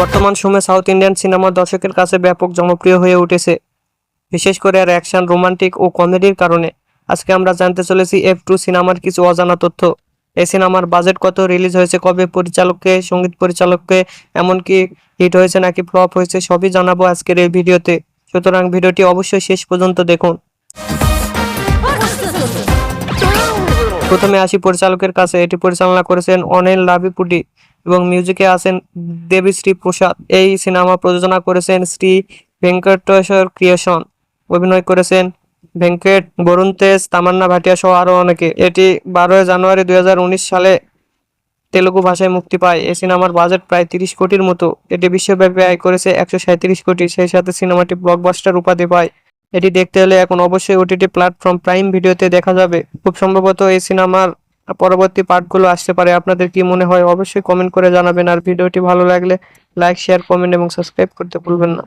বর্তমান সময়ে south Indian cinema দর্শকের কাছে ব্যাপক জনপ্রিয় হয়ে উঠেছে, বিশেষ করে আর অ্যাকশন, রোমান্টিক ও কমেডির কারণে। আজকে আমরা জানতে চলেছি F2 সিনেমার কিছু অজানা তথ্য। এই সিনেমার বাজেট কত, রিলিজ হয়েছে কবে, পরিচালককে, সঙ্গীত পরিচালককে, এমনকি হিট হয়েছে নাকি ফ্লপ হয়েছে, সবই জানাবো আজকের এই ভিডিওতে। সুতরাং ভিডিওটি অবশ্যই শেষ পর্যন্ত দেখুন। প্রথমে আসি পরিচালকের কাছে। এটি পরিচালনা করেছেন অনিল রাভিপুডি এবং মিউজিকে আছেন দেবীশ্রী প্রসাদ। এই সিনেমা প্রযোজনা করেছেন শ্রী ভেঙ্কটেশ্বর ক্রিয়েশন। অভিনয় করেছেন ভেঙ্কট, বরুণ তেজ, তামান্না ভাটিয়া সহ আরও অনেকে। এটি 12 জানুয়ারি 2019 সালে তেলুগু ভাষায় মুক্তি পায়। এই সিনেমার বাজেট প্রায় 30 কোটির মতো। এটি বিশ্বব্যাপী আয় করেছে 137 কোটি। সেই সাথে সিনেমাটি ব্লকবাস্টার উপাধি পায়। এটি দেখতে হলে এখন অবশ্যই ওটিটি প্ল্যাটফর্ম প্রাইম ভিডিওতে দেখা যাবে। খুব সম্ভবত এই সিনেমার পরবর্তী পার্টগুলো আসতে পারে। আপনাদের কি মনে হয় অবশ্যই কমেন্ট করে জানাবেন। আর ভিডিওটি ভালো লাগলে লাইক, শেয়ার, কমেন্ট এবং সাবস্ক্রাইব করতে ভুলবেন না।